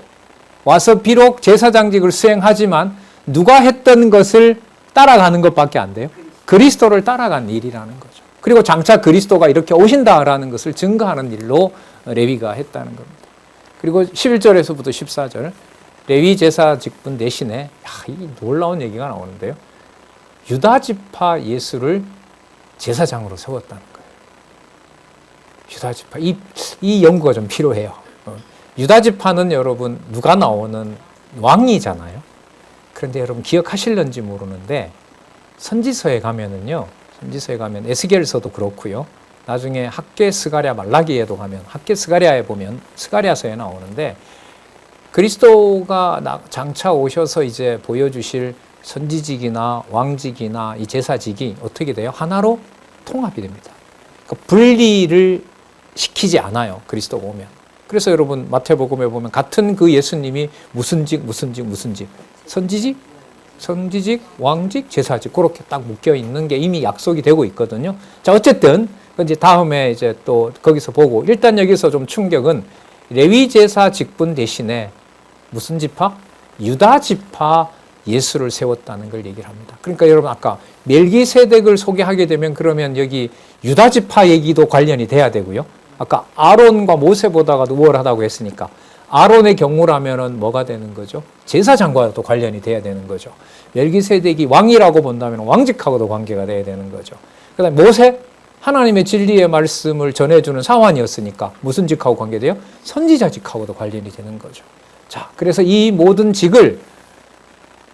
와서 비록 제사장직을 수행하지만 누가 했던 것을 따라가는 것밖에 안 돼요. 그리스도를 따라간 일이라는 거죠. 그리고 장차 그리스도가 이렇게 오신다라는 것을 증거하는 일로 레위가 했다는 겁니다. 그리고 11절에서부터 14절 레위 제사 직분 대신에 이 놀라운 얘기가 나오는데요. 유다 지파 예수를 제사장으로 세웠다는 거예요. 유다 지파 이 연구가 좀 필요해요. 유다 지파는 여러분 누가 나오는 왕이잖아요. 그런데 여러분 기억하실런지 모르는데 선지서에 가면은요. 선지서에 가면 에스겔서도 그렇고요. 나중에 학개 스가랴 말라기에도 가면 학개 스가랴에 보면 스가랴서에 나오는데 그리스도가 장차 오셔서 이제 보여주실 선지직이나 왕직이나 이 제사직이 어떻게 돼요? 하나로 통합이 됩니다. 그러니까 분리를 시키지 않아요. 그리스도가 오면. 그래서 여러분 마태복음에 보면 같은 그 예수님이 무슨 직, 선지직, 왕직, 제사직 그렇게 딱 묶여 있는 게 이미 약속이 되고 있거든요. 자, 어쨌든 이제 다음에 이제 또 거기서 보고 일단 여기서 좀 충격은 레위 제사 직분 대신에 무슨 지파? 유다 지파 예수를 세웠다는 걸 얘기를 합니다. 그러니까 여러분 아까 멜기세덱을 소개하게 되면 그러면 여기 유다 지파 얘기도 관련이 돼야 되고요. 아까 아론과 모세보다가 우월하다고 했으니까 아론의 경우라면은 뭐가 되는 거죠? 제사장과도 관련이 돼야 되는 거죠. 멜기세덱이 왕이라고 본다면 왕직하고도 관계가 돼야 되는 거죠. 그다음에 모세 하나님의 진리의 말씀을 전해주는 사환이었으니까 무슨 직하고 관계돼요? 선지자직하고도 관련이 되는 거죠. 자, 그래서 이 모든 직을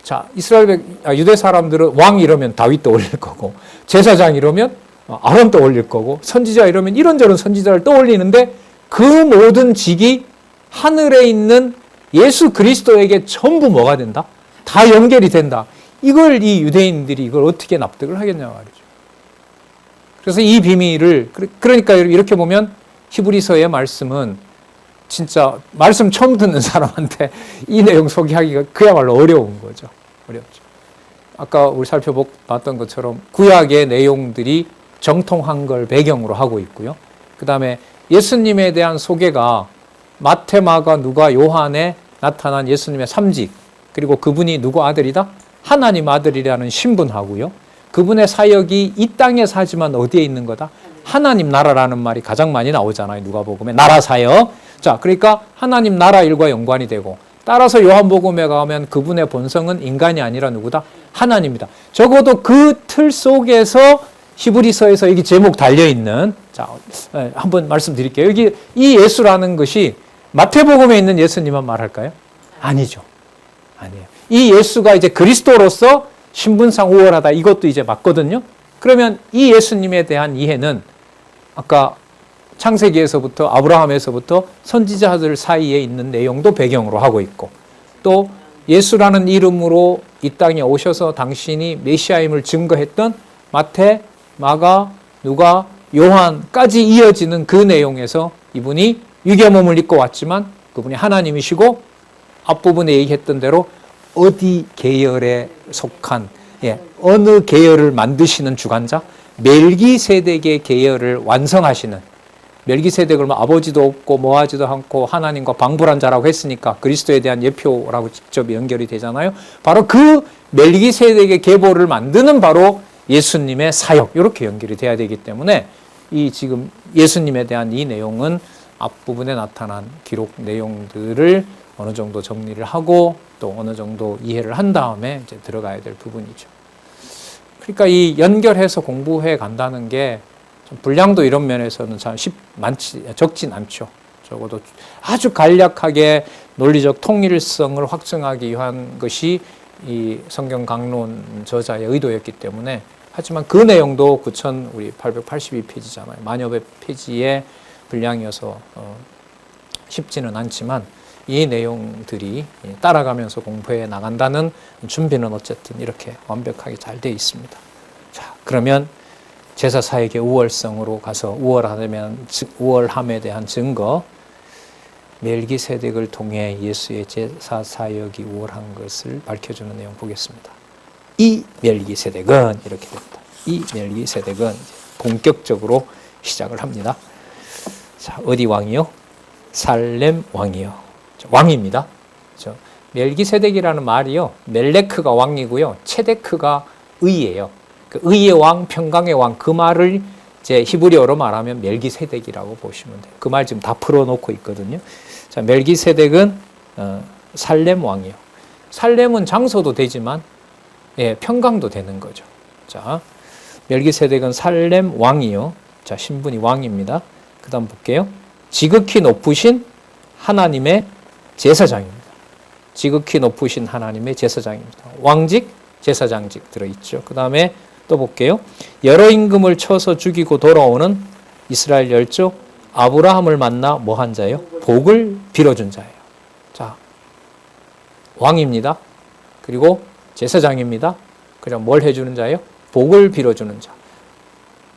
자 유대 사람들은 왕 이러면 다윗 떠올릴 거고 제사장 이러면 아론 떠올릴 거고 선지자 이러면 이런저런 선지자를 떠올리는데 그 모든 직이 하늘에 있는 예수 그리스도에게 전부 뭐가 된다? 다 연결이 된다. 이걸 이 유대인들이 이걸 어떻게 납득을 하겠냐 말이죠. 그래서 이 비밀을, 그러니까 이렇게 보면 히브리서의 말씀은 진짜 말씀 처음 듣는 사람한테 이 내용 소개하기가 그야말로 어려운 거죠. 어렵죠. 아까 우리 살펴봤던 것처럼 구약의 내용들이 정통한 걸 배경으로 하고 있고요. 그 다음에 예수님에 대한 소개가 마태, 마가, 누가, 요한에 나타난 예수님의 삼직, 그리고 그분이 누구 아들이다? 하나님 아들이라는 신분하고요. 그분의 사역이 이 땅에서 하지만 어디에 있는 거다? 하나님 나라라는 말이 가장 많이 나오잖아요. 누가복음에 나라 사역. 자, 그러니까 하나님 나라 일과 연관이 되고, 따라서 요한복음에 가면 그분의 본성은 인간이 아니라 누구다? 하나님이다. 적어도 그 틀 속에서 히브리서에서 여기 제목 달려있는, 자, 한번 말씀드릴게요. 여기 이 예수라는 것이 마태복음에 있는 예수님만 말할까요? 아니죠. 아니에요. 이 예수가 이제 그리스도로서 신분상 우월하다. 이것도 이제 맞거든요. 그러면 이 예수님에 대한 이해는 아까 창세기에서부터 아브라함에서부터 선지자들 사이에 있는 내용도 배경으로 하고 있고, 또 예수라는 이름으로 이 땅에 오셔서 당신이 메시아임을 증거했던 마태, 마가, 누가, 요한까지 이어지는 그 내용에서 이분이 육의 몸을 입고 왔지만 그분이 하나님이시고, 앞부분에 얘기했던 대로 어디 계열에 속한, 어느 계열을 만드시는 주관자, 멜기세덱의 계열을 완성하시는, 멜기세덱을 아버지도 없고 뭐하지도 않고 하나님과 방불한 자라고 했으니까 그리스도에 대한 예표라고 직접 연결이 되잖아요. 바로 그 멜기세덱의 계보를 만드는 바로 예수님의 사역, 이렇게 연결이 돼야 되기 때문에 이 지금 예수님에 대한 이 내용은 앞부분에 나타난 기록 내용들을 어느 정도 정리를 하고 또 어느 정도 이해를 한 다음에 이제 들어가야 될 부분이죠. 그러니까 이 연결해서 공부해 간다는 게 분량도 이런 면에서는 참 적진 않죠. 적어도 아주 간략하게 논리적 통일성을 확증하기 위한 것이 이 성경 강론 저자의 의도였기 때문에, 하지만 그 내용도 9,882페이지잖아요. 만여백 페이지의 분량이어서 쉽지는 않지만 이 내용들이 따라가면서 공부해 나간다는 준비는 어쨌든 이렇게 완벽하게 잘 되어 있습니다. 자, 그러면 제사 사역의 우월성으로 가서 우월함에 대한 증거, 멜기세덱을 통해 예수의 제사 사역이 우월한 것을 밝혀주는 내용 보겠습니다. 이 멜기세덱은 이렇게 됩니다. 이 멜기세덱은 본격적으로 시작을 합니다. 자, 어디 왕이요? 살렘 왕이요. 왕입니다. 멜기세덱이라는 말이요, 멜레크가 왕이고요, 체데크가 의예요. 그 의의 왕, 평강의 왕, 그 말을 이제 히브리어로 말하면 멜기세덱이라고 보시면 돼요. 그 말 지금 다 풀어놓고 있거든요. 자, 멜기세덱은 살렘 왕이요. 살렘은 장소도 되지만 평강도 되는 거죠. 자, 멜기세덱은 살렘 왕이요. 자, 신분이 왕입니다. 그 다음 볼게요. 지극히 높으신 하나님의 제사장입니다. 지극히 높으신 하나님의 제사장입니다. 왕직, 제사장직 들어있죠. 그 다음에 또 볼게요. 여러 임금을 쳐서 죽이고 돌아오는 이스라엘 열조 아브라함을 만나 뭐 한 자예요? 복을 빌어준 자예요. 자, 왕입니다. 그리고 제사장입니다. 그럼 뭘 해주는 자예요? 복을 빌어주는 자.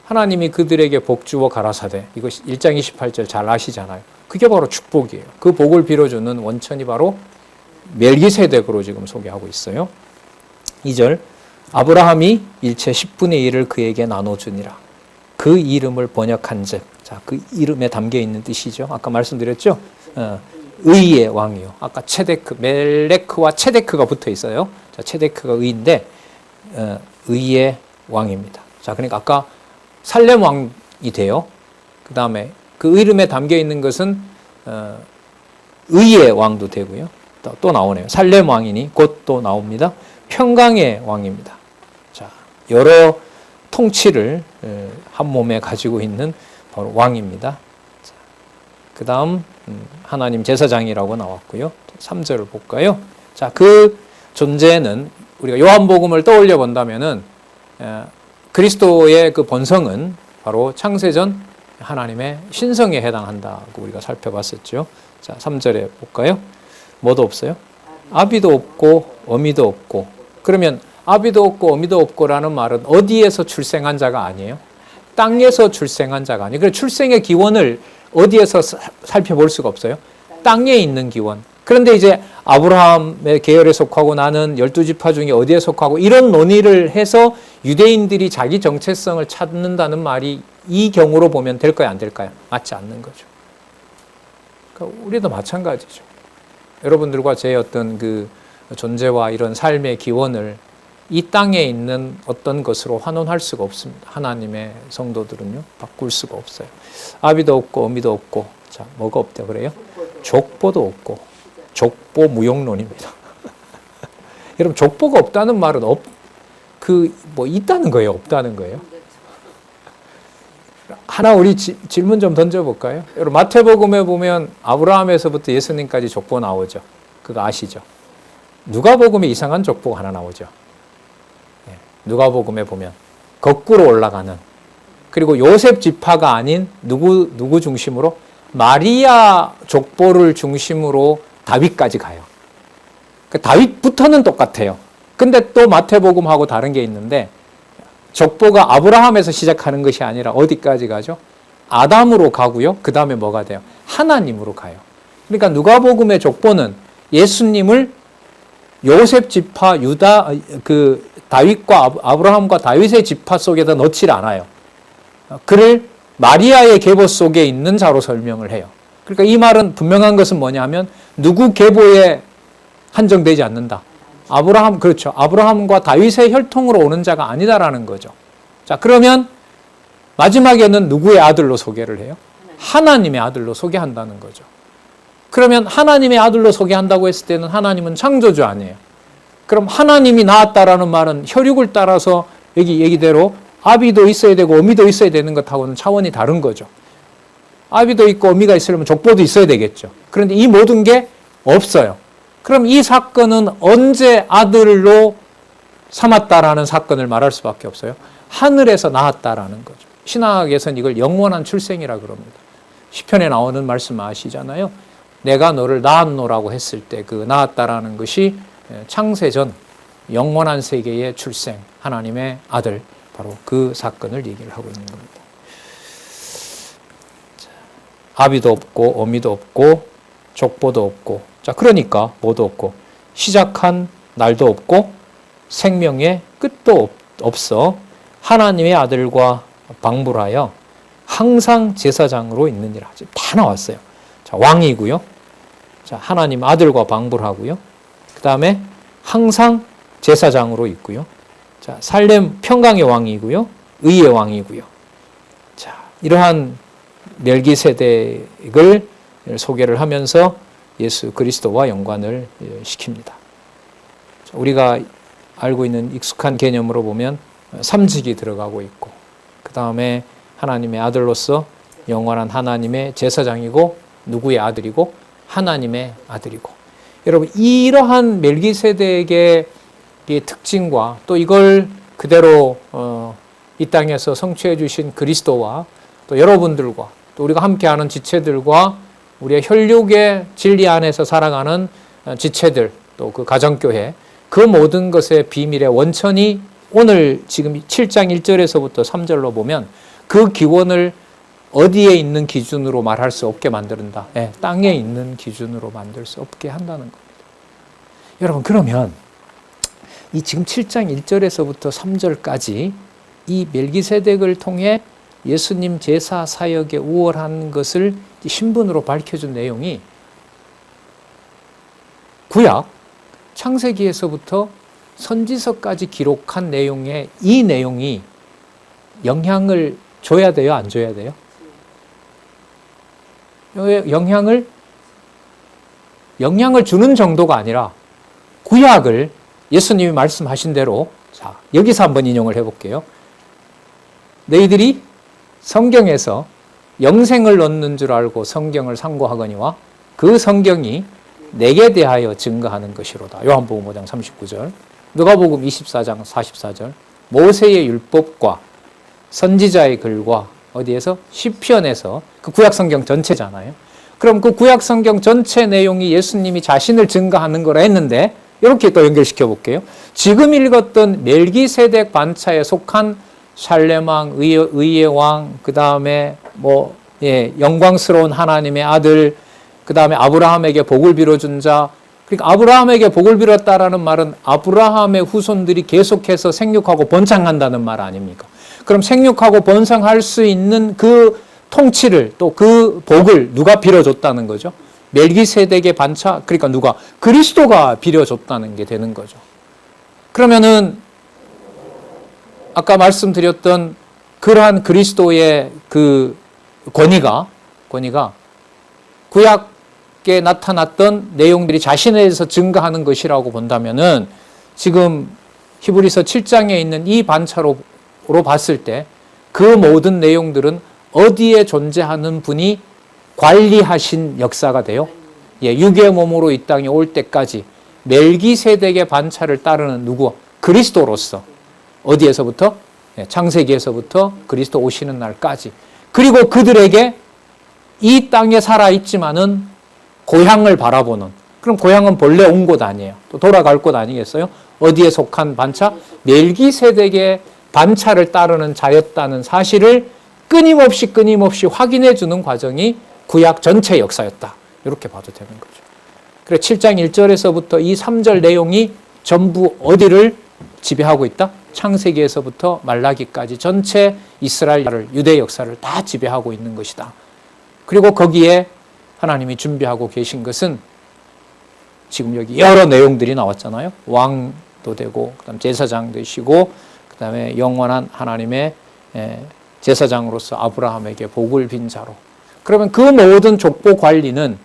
하나님이 그들에게 복 주어 가라사대, 이거 1장 28절 잘 아시잖아요. 그게 바로 축복이에요. 그 복을 빌어주는 원천이 바로 멜기세덱으로 지금 소개하고 있어요. 2절, 아브라함이 일체 10분의 1을 그에게 나눠주니라. 그 이름을 번역한 즉, 자, 그 이름에 담겨 있는 뜻이죠. 아까 말씀드렸죠. 의의 왕이요. 아까 체데크, 멜레크와 체데크가 붙어 있어요. 자, 체데크가 의인데 의의 왕입니다. 자, 그러니까 아까 살렘 왕이 돼요. 그 다음에 그 이름에 담겨 있는 것은 의의 왕도 되고요. 또 나오네요. 살렘 왕이니 곧 또 나옵니다. 평강의 왕입니다. 자, 여러 통치를 한 몸에 가지고 있는 바로 왕입니다. 그 다음 하나님 제사장이라고 나왔고요. 3절을 볼까요? 자, 그 존재는 우리가 요한복음을 떠올려 본다면은 그리스도의 그 본성은 바로 창세전 하나님의 신성에 해당한다고 우리가 살펴봤었죠. 자, 3절에 볼까요? 뭐도 없어요? 아비도 없고 어미도 없고. 그러면 아비도 없고 어미도 없고라는 말은 어디에서 출생한 자가 아니에요? 땅에서 출생한 자가 아니에요. 그래서 출생의 기원을 어디에서 살펴볼 수가 없어요. 땅에 있는 기원. 그런데 이제 아브라함의 계열에 속하고 나는 12지파 중에 어디에 속하고 이런 논의를 해서 유대인들이 자기 정체성을 찾는다는 말이 이 경우로 보면 될까요? 안 될까요? 맞지 않는 거죠. 그러니까 우리도 마찬가지죠. 여러분들과 제 어떤 그 존재와 이런 삶의 기원을 이 땅에 있는 어떤 것으로 환원할 수가 없습니다. 하나님의 성도들은요, 바꿀 수가 없어요. 아비도 없고 어미도 없고, 자, 뭐가 없다 그래요? 족보도 없고, 족보 무용론입니다. 여러분, 족보가 없다는 말은 있다는 거예요, 없다는 거예요? 하나 우리 질문 좀 던져볼까요? 여러분, 마태복음에 보면 아브라함에서부터 예수님까지 족보 나오죠. 그거 아시죠? 누가복음에 이상한 족보가 하나 나오죠. 누가복음에 보면 거꾸로 올라가는, 그리고 요셉 지파가 아닌 누구 중심으로? 마리아 족보를 중심으로 다윗까지 가요. 다윗부터는 똑같아요. 근데 또 마태복음하고 다른 게 있는데 족보가 아브라함에서 시작하는 것이 아니라 어디까지 가죠? 아담으로 가고요. 그 다음에 뭐가 돼요? 하나님으로 가요. 그러니까 누가복음의 족보는 예수님을 요셉 지파 다윗과 아브라함과 다윗의 지파 속에다 넣지 않아요. 그를 마리아의 계보 속에 있는 자로 설명을 해요. 그러니까 이 말은 분명한 것은 뭐냐면 누구 계보에 한정되지 않는다. 그렇죠. 아브라함과 다윗의 혈통으로 오는 자가 아니다라는 거죠. 자, 그러면 마지막에는 누구의 아들로 소개를 해요? 하나님의 아들로 소개한다는 거죠. 그러면 하나님의 아들로 소개한다고 했을 때는 하나님은 창조주 아니에요. 그럼 하나님이 낳았다라는 말은 혈육을 따라서 여기 얘기대로 아비도 있어야 되고 어미도 있어야 되는 것하고는 차원이 다른 거죠. 아비도 있고 어미가 있으려면 족보도 있어야 되겠죠. 그런데 이 모든 게 없어요. 그럼 이 사건은 언제 아들로 삼았다라는 사건을 말할 수밖에 없어요. 하늘에서 낳았다라는 거죠. 신학에서는 이걸 영원한 출생이라 그럽니다. 시편에 나오는 말씀 아시잖아요. 내가 너를 낳았노라고 했을 때 그 낳았다라는 것이 창세전 영원한 세계의 출생, 하나님의 아들, 바로 그 사건을 얘기를 하고 있는 겁니다. 아비도 없고 어미도 없고 족보도 없고, 자, 그러니까 뭐도 없고 시작한 날도 없고 생명의 끝도 없어 하나님의 아들과 방불하여 항상 제사장으로 있느니라. 지금 다 나왔어요. 자, 왕이고요. 자, 하나님 아들과 방불하고요. 그 다음에 항상 제사장으로 있고요. 자, 살렘 평강의 왕이고요. 의의 왕이고요. 자, 이러한 멜기세덱을 소개를 하면서 예수 그리스도와 연관을 시킵니다. 자, 우리가 알고 있는 익숙한 개념으로 보면 삼직이 들어가고 있고, 그 다음에 하나님의 아들로서 영원한 하나님의 제사장이고 누구의 아들이고 하나님의 아들이고. 여러분, 이러한 멜기세덱의 특징과 또 이걸 그대로 이 땅에서 성취해 주신 그리스도와 또 여러분들과 또 우리가 함께하는 지체들과 우리의 혈육의 진리 안에서 살아가는 지체들, 또 그 가정교회, 그 모든 것의 비밀의 원천이 오늘 지금 7장 1절에서부터 3절로 보면 그 기원을 어디에 있는 기준으로 말할 수 없게 만든다. 네, 땅에 있는 기준으로 만들 수 없게 한다는 겁니다. 여러분, 그러면 이 지금 7장 1절에서부터 3절까지 이 멜기세덱을 통해 예수님 제사 사역에 우월한 것을 신분으로 밝혀준 내용이 구약 창세기에서부터 선지서까지 기록한 내용에 이 내용이 영향을 줘야 돼요? 안 줘야 돼요? 영향을 주는 정도가 아니라 구약을 예수님이 말씀하신 대로, 자, 여기서 한번 인용을 해볼게요. 너희들이 성경에서 영생을 얻는 줄 알고 성경을 상고하거니와 그 성경이 내게 대하여 증거하는 것이로다. 요한복음 5장 39절, 누가복음 24장 44절, 모세의 율법과 선지자의 글과 어디에서? 시편에서, 그 구약 성경 전체잖아요. 그럼 그 구약 성경 전체 내용이 예수님이 자신을 증거하는 거라 했는데, 이렇게 또 연결시켜 볼게요. 지금 읽었던 멜기세덱 반차에 속한 살렘 왕, 의의 왕, 그 다음에 영광스러운 하나님의 아들, 그 다음에 아브라함에게 복을 빌어준 자. 그러니까 아브라함에게 복을 빌었다라는 말은 아브라함의 후손들이 계속해서 생육하고 번창한다는 말 아닙니까? 그럼 생육하고 번성할 수 있는 그 통치를, 또 그 복을 누가 빌어줬다는 거죠? 멜기세덱의 반차, 그러니까 누가? 그리스도가 빌어줬다는 게 되는 거죠. 그러면은 아까 말씀드렸던 그러한 그리스도의 그 권위가 구약에 나타났던 내용들이 자신에 대해서 증가하는 것이라고 본다면은 지금 히브리서 7장에 있는 이 반차로 봤을 때 그 모든 내용들은 어디에 존재하는 분이 관리하신 역사가 돼요? 육의 몸으로 이 땅에 올 때까지 멜기세덱의 반차를 따르는 누구? 그리스도로서 어디에서부터? 창세기에서부터 그리스도 오시는 날까지. 그리고 그들에게 이 땅에 살아있지만은 고향을 바라보는, 그럼 고향은 본래 온 곳 아니에요. 또 돌아갈 곳 아니겠어요? 어디에 속한 반차? 멜기세덱의 반차를 따르는 자였다는 사실을 끊임없이 확인해 주는 과정이 구약 전체 역사였다. 이렇게 봐도 되는 거죠. 그래서 7장 1절에서부터 이 3절 내용이 전부 어디를 지배하고 있다? 창세기에서부터 말라기까지 전체 이스라엘, 유대 역사를 다 지배하고 있는 것이다. 그리고 거기에 하나님이 준비하고 계신 것은 지금 여기 여러 내용들이 나왔잖아요. 왕도 되고, 그다음 제사장 되시고, 그다음에 영원한 하나님의 제사장으로서 아브라함에게 복을 빈 자로. 그러면 그 모든 족보 관리는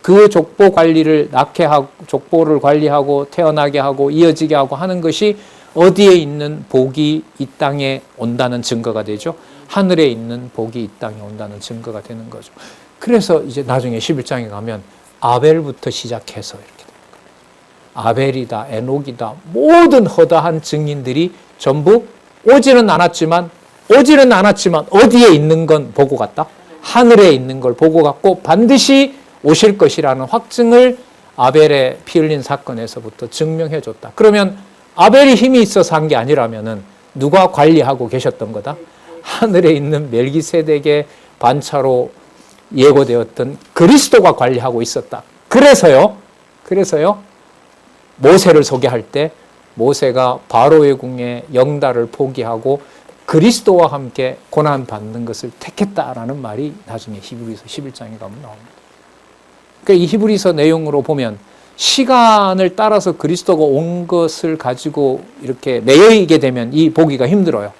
그 족보 관리를 낳게 하고, 족보를 관리하고 태어나게 하고 이어지게 하고 하는 것이 어디에 있는 복이 이 땅에 온다는 증거가 되죠. 하늘에 있는 복이 이 땅에 온다는 증거가 되는 거죠. 그래서 이제 나중에 11장에 가면 아벨부터 시작해서 이렇게 되는 거예요. 아벨이다, 에녹이다, 모든 허다한 증인들이 전부 오지는 않았지만 어디에 있는 건 보고 갔다? 하늘에 있는 걸 보고 갔고 반드시 오실 것이라는 확증을 아벨의 피 흘린 사건에서부터 증명해 줬다. 그러면 아벨이 힘이 있어서 한 게 아니라면은 누가 관리하고 계셨던 거다? 하늘에 있는 멜기세덱의 반차로 예고되었던 그리스도가 관리하고 있었다. 그래서요. 모세를 소개할 때 모세가 바로의 궁에 영달을 포기하고 그리스도와 함께 고난받는 것을 택했다라는 말이 나중에 히브리서 11장에 가면 나옵니다. 그러니까 이 히브리서 내용으로 보면 시간을 따라서 그리스도가 온 것을 가지고 이렇게 매여있게 되면 이 보기가 힘들어요.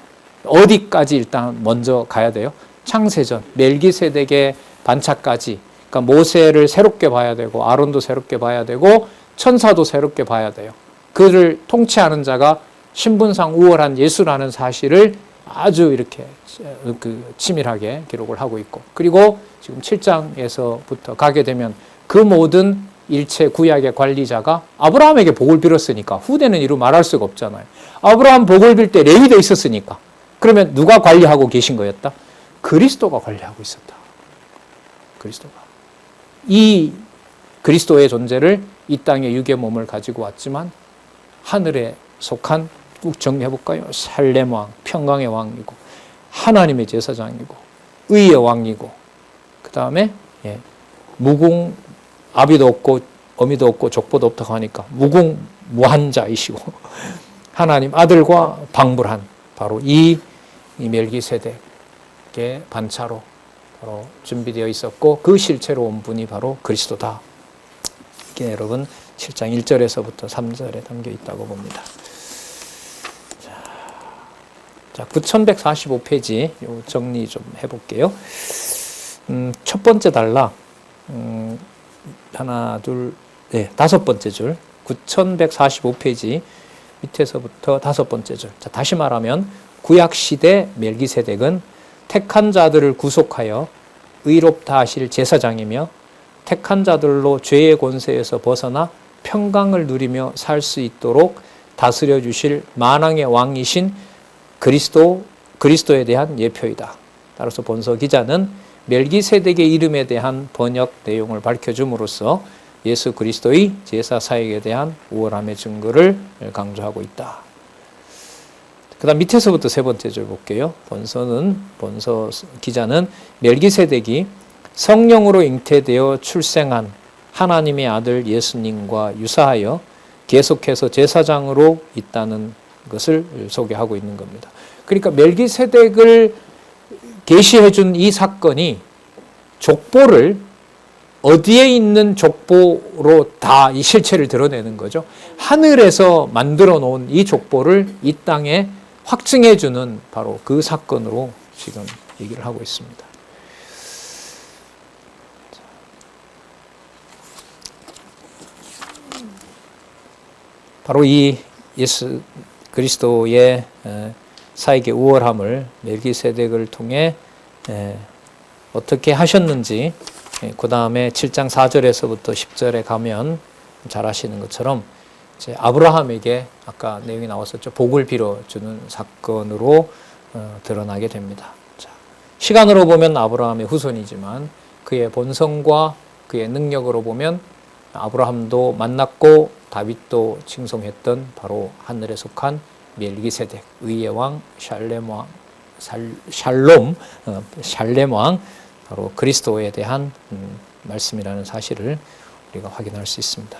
어디까지 일단 먼저 가야 돼요? 창세전, 멜기세덱의 반차까지. 그러니까 모세를 새롭게 봐야 되고 아론도 새롭게 봐야 되고 천사도 새롭게 봐야 돼요. 그를 통치하는 자가 신분상 우월한 예수라는 사실을 아주 이렇게 치밀하게 기록을 하고 있고, 그리고 지금 7장에서부터 가게 되면 그 모든 일체 구약의 관리자가 아브라함에게 복을 빌었으니까 후대는 이루 말할 수가 없잖아요. 아브라함 복을 빌 때 레위도 있었으니까. 그러면 누가 관리하고 계신 거였다? 그리스도가 관리하고 있었다. 그리스도가. 이 그리스도의 존재를 이 땅에 육의 몸을 가지고 왔지만 하늘에 속한, 쭉 정리해볼까요? 살렘 왕, 평강의 왕이고 하나님의 제사장이고 의의 왕이고, 그 다음에 무궁, 아비도 없고 어미도 없고 족보도 없다고 하니까 무궁무한자이시고 하나님 아들과 방불한 바로 이 멜기세덱의 반차로 바로 준비되어 있었고 그 실체로 온 분이 바로 그리스도다. 이게 여러분 7장 1절에서부터 3절에 담겨 있다고 봅니다. 자, 9145페이지 정리 좀 해볼게요. 첫 번째 단락, 하나, 둘, 다섯 번째 줄, 9145페이지 밑에서부터 다섯 번째 줄. 자, 다시 말하면 구약시대 멜기세덱은 택한 자들을 구속하여 의롭다 하실 제사장이며 택한 자들로 죄의 권세에서 벗어나 평강을 누리며 살 수 있도록 다스려 주실 만왕의 왕이신 그리스도에 대한 예표이다. 따라서 본서 기자는 멜기세덱의 이름에 대한 번역 내용을 밝혀줌으로써 예수 그리스도의 제사 사역에 대한 우월함의 증거를 강조하고 있다. 그다음 밑에서부터 세 번째 절 볼게요. 본서 기자는 멜기세덱이 성령으로 잉태되어 출생한 하나님의 아들 예수님과 유사하여 계속해서 제사장으로 있다는 것을 소개하고 있는 겁니다. 그러니까 멜기세덱을 계시해 준 이 사건이 족보를 어디에 있는 족보로 다 이 실체를 드러내는 거죠. 하늘에서 만들어 놓은 이 족보를 이 땅에 확증해 주는 바로 그 사건으로 지금 얘기를 하고 있습니다. 바로 이 예수 그리스도의 사역의 우월함을 멜기세덱을 통해 어떻게 하셨는지 그 다음에 7장 4절에서부터 10절에 가면 잘 아시는 것처럼 이제 아브라함에게 아까 내용이 나왔었죠. 복을 빌어주는 사건으로 드러나게 됩니다. 자, 시간으로 보면 아브라함의 후손이지만 그의 본성과 그의 능력으로 보면 아브라함도 만났고 다윗도 칭송했던 바로 하늘에 속한 멜기세덱, 의의 왕, 샬렘 왕, 바로 그리스도에 대한 말씀이라는 사실을 우리가 확인할 수 있습니다.